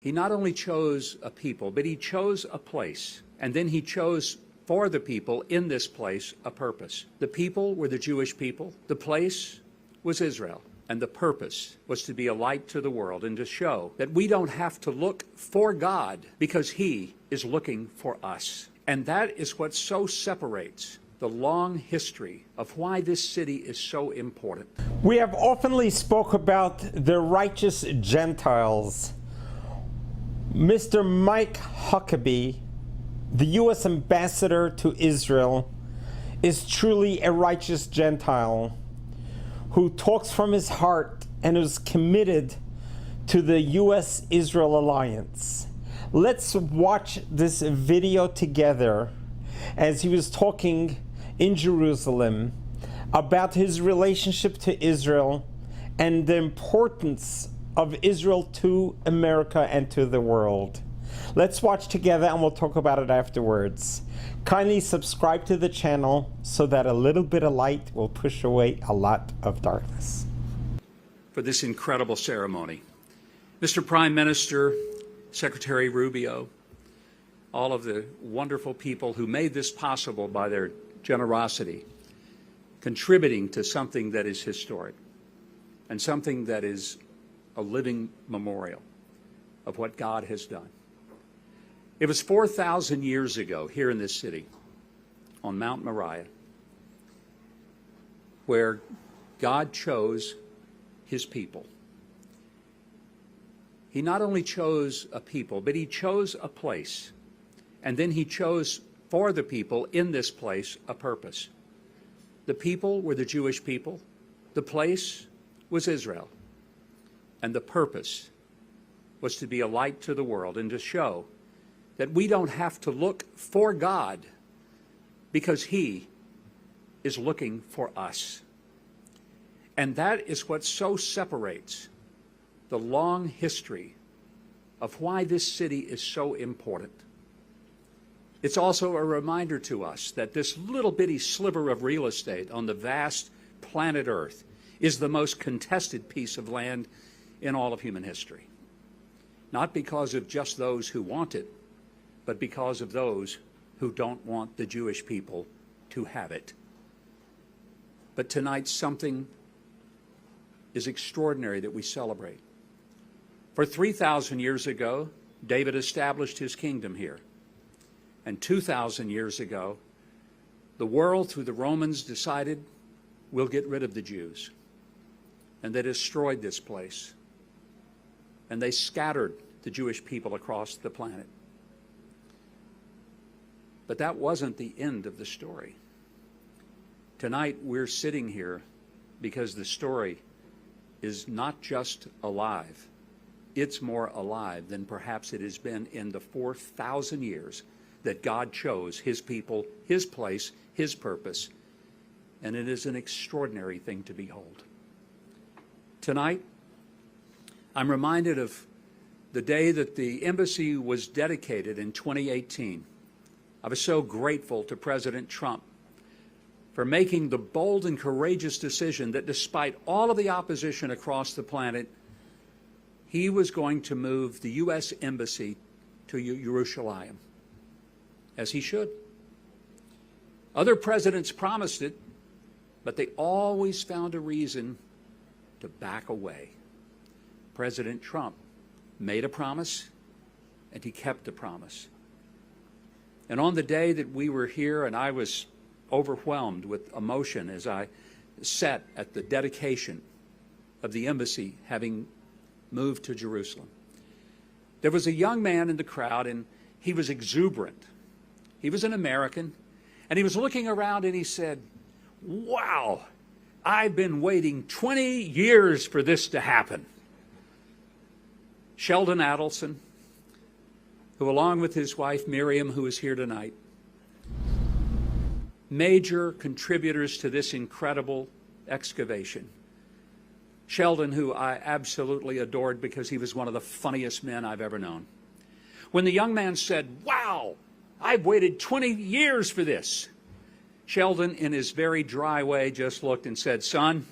He not only chose a people, but he chose a place. And then he chose for the people in this place a purpose. The people were the Jewish people. The place was Israel. And the purpose was to be a light to the world and to show that we don't have to look for God because he is looking for us. And that is what so separates the long history of why this city is so important. We have oftenly spoke about the righteous Gentiles. Mr. Mike Huckabee, the U.S. ambassador to Israel, is truly a righteous Gentile who talks from his heart and is committed to the U.S.-Israel alliance. Let's watch this video together as he was talking in Jerusalem about his relationship to Israel and the importance of Israel to America and to the world. Let's watch together and we'll talk about it afterwards. Kindly subscribe to the channel so that a little bit of light will push away a lot of darkness. For this incredible ceremony, Mr. Prime Minister, Secretary Rubio, all of the wonderful people who made this possible by their generosity, contributing to something that is historic and something that is a living memorial of what God has done. It was 4,000 years ago here in this city on Mount Moriah where God chose his people. He not only chose a people, but he chose a place. And then he chose for the people in this place a purpose. The people were the Jewish people. The place was Israel. And the purpose was to be a light to the world and to show that we don't have to look for God because he is looking for us. And that is what so separates the long history of why this city is so important. It's also a reminder to us that this little bitty sliver of real estate on the vast planet Earth is the most contested piece of land in all of human history. Not because of just those who want it, but because of those who don't want the Jewish people to have it. But tonight something is extraordinary that we celebrate. For 3,000 years ago, David established his kingdom here. And 2,000 years ago, the world through the Romans decided we'll get rid of the Jews. And they destroyed this place. And they scattered the Jewish people across the planet. But that wasn't the end of the story. Tonight we're sitting here because the story is not just alive. It's more alive than perhaps it has been in the 4,000 years that God chose his people, his place, his purpose. And it is an extraordinary thing to behold. Tonight, I'm reminded of the day that the embassy was dedicated in 2018. I was so grateful to President Trump for making the bold and courageous decision that despite all of the opposition across the planet, he was going to move the U.S. Embassy to Jerusalem, as he should. Other presidents promised it, but they always found a reason to back away. President Trump made a promise, and he kept the promise. And on the day that we were here, and I was overwhelmed with emotion as I sat at the dedication of the embassy having moved to Jerusalem, there was a young man in the crowd, and he was exuberant. He was an American, and he was looking around and he said, "Wow, I've been waiting 20 years for this to happen." Sheldon Adelson, who along with his wife Miriam, who is here tonight, major contributors to this incredible excavation. Sheldon, who I absolutely adored because he was one of the funniest men I've ever known. When the young man said, "Wow, I've waited 20 years for this," Sheldon, in his very dry way, just looked and said, "Son,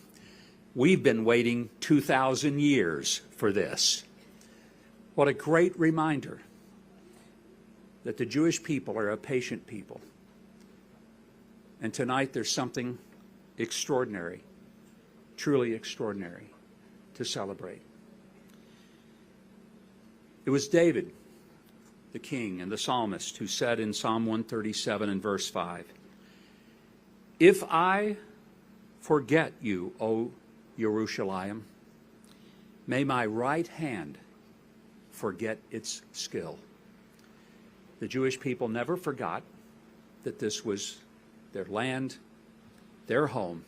we've been waiting 2,000 years for this." What a great reminder that the Jewish people are a patient people. And tonight there's something extraordinary, truly extraordinary, to celebrate. It was David, the king and the psalmist, who said in Psalm 137 and verse 5, "If I forget you, O Jerusalem, may my right hand forget its skill." The Jewish people never forgot that this was their land, their home,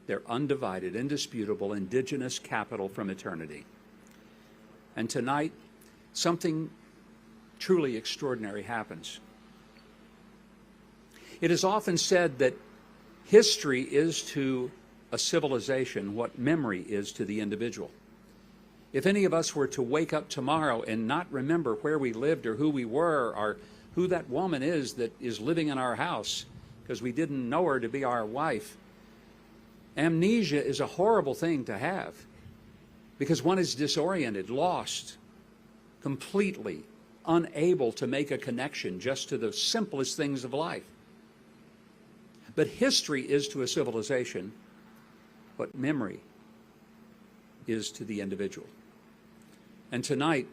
their undivided, indisputable, indigenous capital from eternity. And tonight, something truly extraordinary happens. It is often said that history is to a civilization what memory is to the individual. If any of us were to wake up tomorrow and not remember where we lived or who we were or who that woman is that is living in our house because we didn't know her to be our wife, amnesia is a horrible thing to have because one is disoriented, lost, completely unable to make a connection just to the simplest things of life. But history is to a civilization what memory is to the individual. And tonight,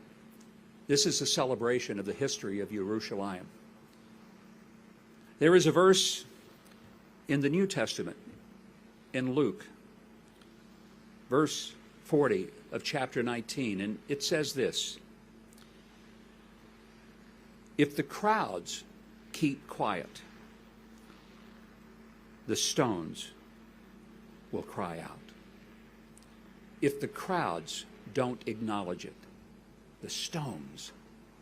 this is a celebration of the history of Jerusalem. There is a verse in the New Testament, in Luke, verse 40 of chapter 19, and it says this: "If the crowds keep quiet, the stones will cry out. If the crowds don't acknowledge it, the stones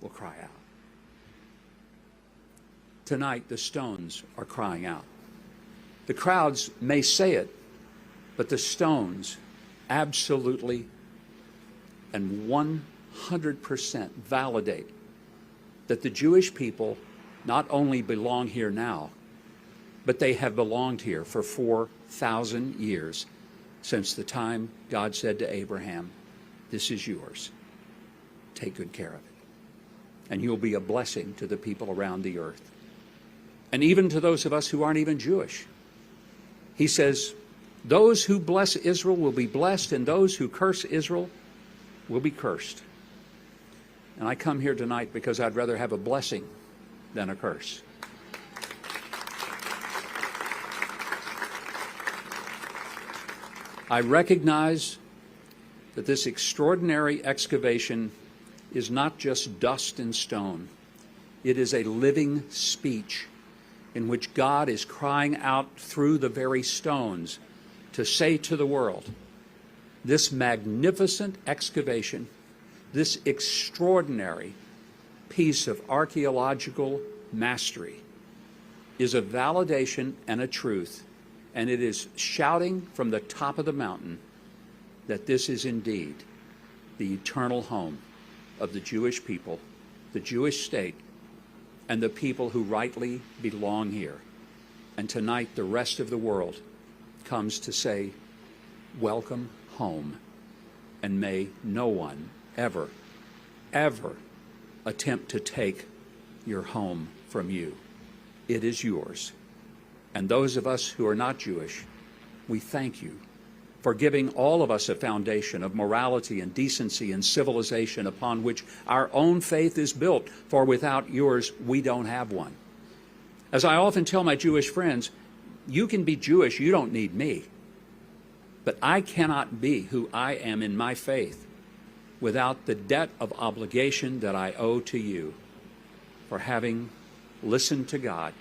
will cry out." Tonight, the stones are crying out. The crowds may say it, but the stones absolutely and 100% validate that the Jewish people not only belong here now, but they have belonged here for 4,000 years, since the time God said to Abraham, "This is yours. Take good care of it. And you'll be a blessing to the people around the earth." And even to those of us who aren't even Jewish. He says, "Those who bless Israel will be blessed, and those who curse Israel will be cursed." And I come here tonight because I'd rather have a blessing than a curse. I recognize that this extraordinary excavation is not just dust and stone. It is a living speech in which God is crying out through the very stones to say to the world, this magnificent excavation, this extraordinary piece of archaeological mastery is a validation and a truth, and it is shouting from the top of the mountain that this is indeed the eternal home of the Jewish people, the Jewish state, and the people who rightly belong here. And tonight the rest of the world comes to say, welcome home, and may no one ever, ever attempt to take your home from you. It is yours. And those of us who are not Jewish, we thank you for giving all of us a foundation of morality and decency and civilization upon which our own faith is built, for without yours, we don't have one. As I often tell my Jewish friends, you can be Jewish, you don't need me. But I cannot be who I am in my faith without the debt of obligation that I owe to you for having listened to God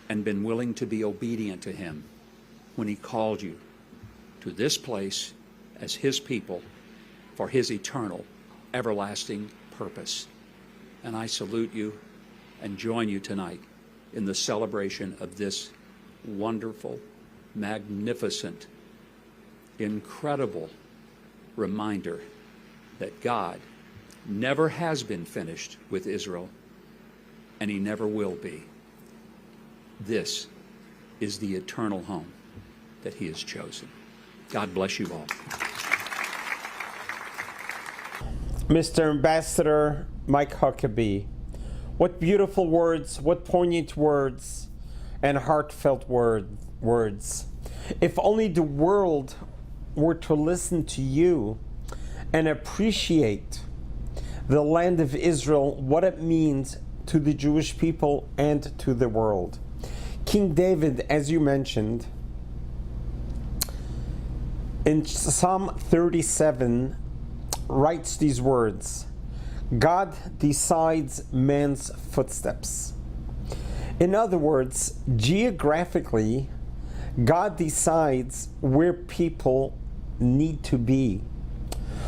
and been willing to be obedient to Him when He called you to this place as His people for His eternal, everlasting purpose. And I salute you and join you tonight in the celebration of this wonderful, magnificent, incredible reminder that God never has been finished with Israel, and He never will be. This is the eternal home that He has chosen. God bless you all. Mr. Ambassador Mike Huckabee. What beautiful words, what poignant words, and heartfelt words. If only the world were to listen to you and appreciate the land of Israel, what it means to the Jewish people and to the world. King David, as you mentioned, in Psalm 37, writes these words: God decides man's footsteps. In other words, geographically, God decides where people need to be.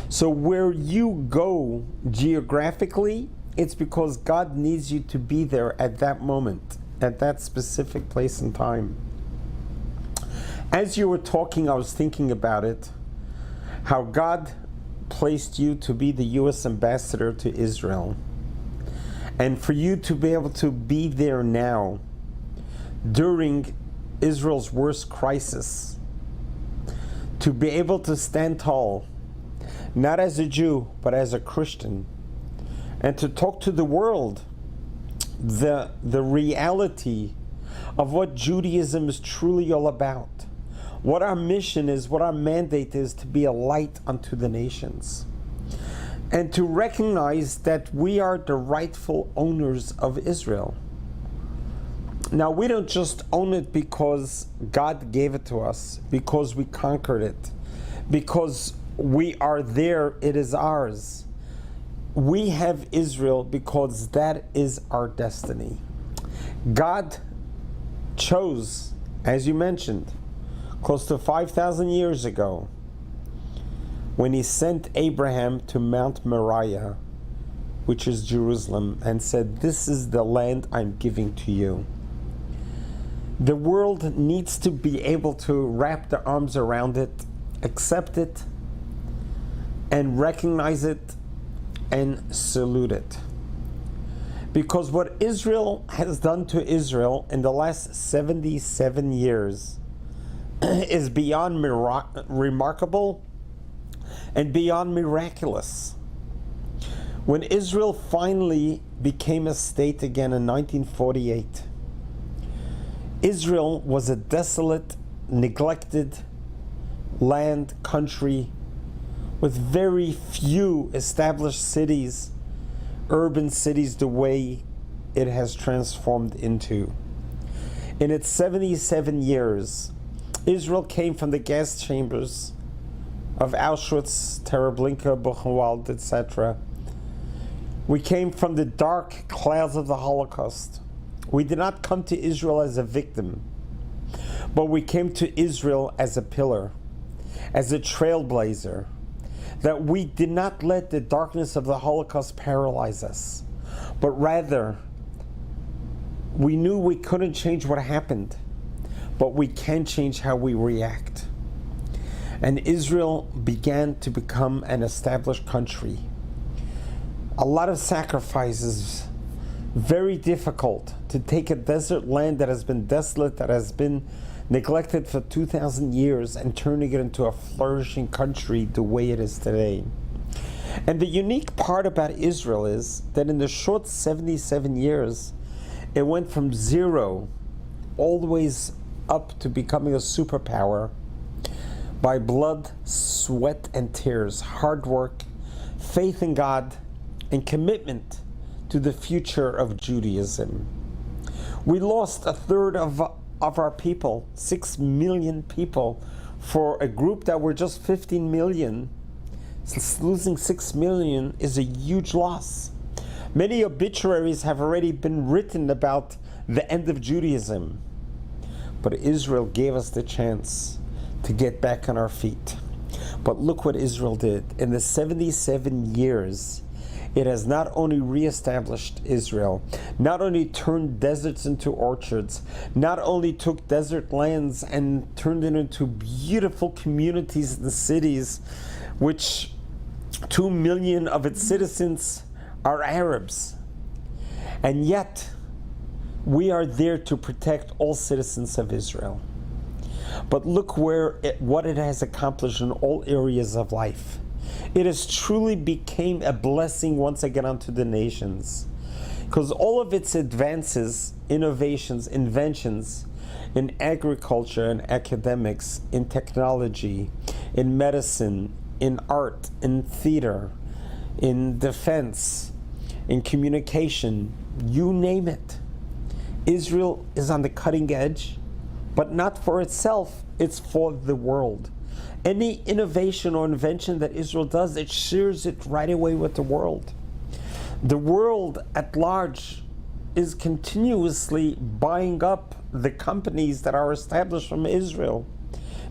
So where you go geographically, it's because God needs you to be there at that moment, at that specific place and time. As you were talking, I was thinking about it, how God placed you to be the U.S. ambassador to Israel. And for you to be able to be there now, during Israel's worst crisis, to be able to stand tall, not as a Jew, but as a Christian, and to talk to the world the reality of what Judaism is truly all about, what our mission is, what our mandate is, to be a light unto the nations, and to recognize that we are the rightful owners of Israel. Now, we don't just own it because God gave it to us, because we conquered it, because we are there, it is ours. We have Israel because that is our destiny. God chose, as you mentioned, close to 5,000 years ago, when he sent Abraham to Mount Moriah, which is Jerusalem, and said, "This is the land I'm giving to you." The world needs to be able to wrap their arms around it, accept it, and recognize it, and salute it. Because what Israel has done to Israel in the last 77 years is beyond remarkable and beyond miraculous. When Israel finally became a state again in 1948, Israel was a desolate, neglected land, country, with very few established cities, urban cities, the way it has transformed into. In its 77 years, Israel came from the gas chambers of Auschwitz, Treblinka, Buchenwald, etc. We came from the dark clouds of the Holocaust. We did not come to Israel as a victim, but we came to Israel as a pillar, as a trailblazer, that we did not let the darkness of the Holocaust paralyze us, but rather we knew we couldn't change what happened, but we can change how we react. And Israel began to become an established country. A lot of sacrifices, very difficult to take a desert land that has been desolate, that has been neglected for 2,000 years, and turning it into a flourishing country the way it is today. And the unique part about Israel is that in the short 77 years, it went from zero all the way up to becoming a superpower by blood, sweat, and tears, hard work, faith in God, and commitment to the future of Judaism. We lost a third of our people, 6 million people, for a group that were just 15 million. Losing 6 million is a huge loss. Many obituaries have already been written about the end of Judaism. But Israel gave us the chance to get back on our feet. But look what Israel did. In the 77 years, it has not only reestablished Israel, not only turned deserts into orchards, not only took desert lands and turned it into beautiful communities and cities, which 2 million of its citizens are Arabs. And yet, we are there to protect all citizens of Israel. But look what it has accomplished in all areas of life. it has truly became a blessing once again unto the nations. Because all of its advances, innovations, inventions in agriculture and academics, in technology, in medicine, in art, in theater, in defense, in communication, you name it. Israel is on the cutting edge, but not for itself, it's for the world. Any innovation or invention that Israel does, it shares it right away with the world. The world at large is continuously buying up the companies that are established from Israel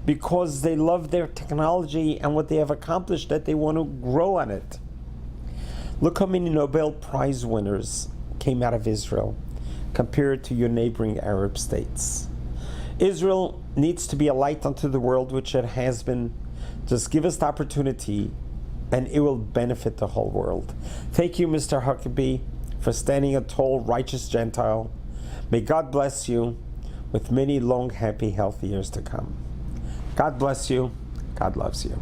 because they love their technology and what they have accomplished, that they want to grow on it. Look how many Nobel Prize winners came out of Israel compared to your neighboring Arab states. Israel needs to be a light unto the world, which it has been. Just give us the opportunity and it will benefit the whole world. Thank you, Mr. Huckabee, for standing a tall, righteous Gentile. May God bless you with many long, happy, healthy years to come. God bless you. God loves you.